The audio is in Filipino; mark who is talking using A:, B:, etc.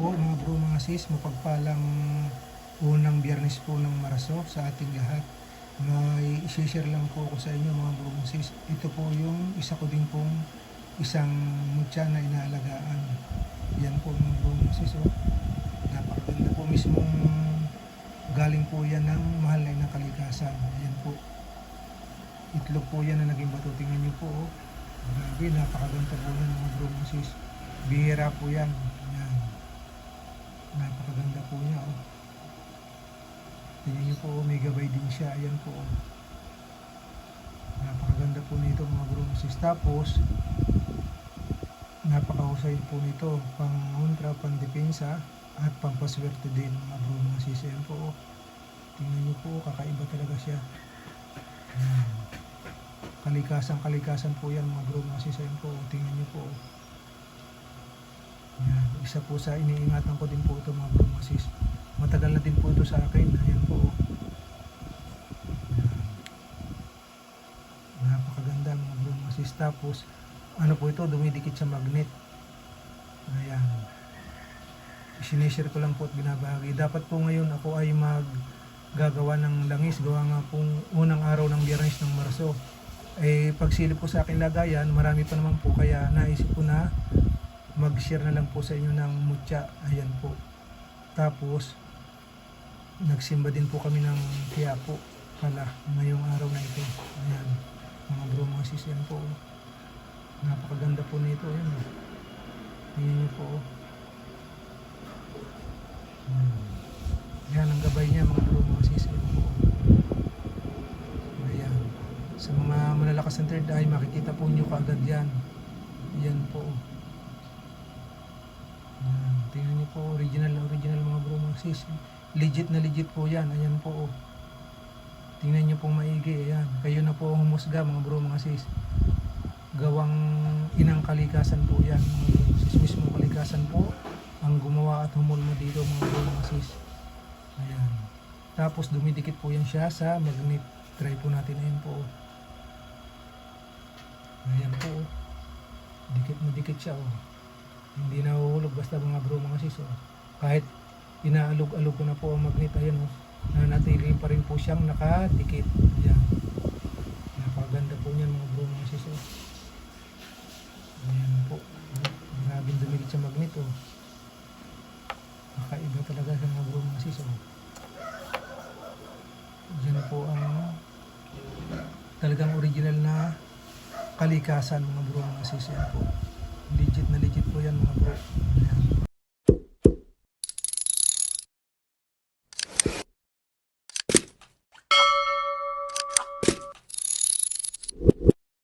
A: po mga bro mga sis, mapagpalang unang biyernes po ng Marso sa ating lahat. May i-share lang po ako sa inyo mga bro mga sis. Ito po yung isa ko din pong isang mutya na inaalagaan. Yan po mga bro mga sis. Oh. Napakaganda po mismong galing po yan ng mahal na inang kalikasan. Yan po. Itlog po yan na naging bato. Tingnan nyo po. Oh. Grabe, napakaganda po yan mga bro mga sis. Bihira po yan. Yan. Napakaganda po niya. Oh. Tingnan nyo po, may gabay din siya. Ayan po. Oh. Napakaganda po nito mga bro mga sis. Tapos, napakahusay po nito. Pang kontra, pang depensa, at pang paswerte din mga bro mga sis. Ayan po. Oh. Tingnan nyo po, kakaiba talaga siya. Ayan. Kalikasan po yan mga bro mga sis. Ayan po. Tingnan nyo po. Yan. Isa po sa iniingatan ko din po ito mga bro mga sis. Matagal na din po ito sa akin. Ayan po. Yan. Napakaganda mga bro mga sis. Tapos ano po ito, dumidikit sa magnet. Ayan. Sinishare ko lang po at binabahagi. Dapat po ngayon ako ay maggagawa ng langis. Gawa nga pong unang araw ng Biyernes ng Marso. Pagsilip po sa akin lagayan, marami pa naman po. Kaya naisip ko na mag-share na lang po sa inyo ng mutya. Ayan po. Tapos nagsimba din po kami ng Quiapo pala ngayong araw na ito. Ayan mga bro mga sis. Ayan po. Napakaganda po nito. Ayan. Tingnan nyo po. Ayan ang gabay niya mga bro mga sis. Ayan po. Ayan. Sa mga malalakas ng third eye, makikita po nyo kaagad yan. Ayan po. Ayan, tingnan niyo po, original mga bro mga sis. Legit na legit po yan. Ayan po. Tingnan niyo po maigi. Ayan. Kayo na po ang humusga mga bro mga sis. Gawang inang kalikasan po yan mga bro mga sis. Mismo kalikasan po ang gumawa at humulmo dito mga bro mga sis. Ayan. Tapos dumidikit po yan siya sa magnet. Try po natin. Ayan po. Ayan po. Dikit na dikit siya. Hindi nahuhulog basta mga bro mga sis. Kahit inaalog-alog ko na po ang magnet, ayan nanatili pa rin po siyang nakadikit. Ayan. Napakaganda po niyan mga bro mga sis. Ayan po. Grabing dumikit sa magnet. Nakaiba talaga sa mga bro mga sis. Diyan po ang talagang original na kalikasan mga bro mga sis. Ayan po. Legit na legit po yan mga bro. Ayan.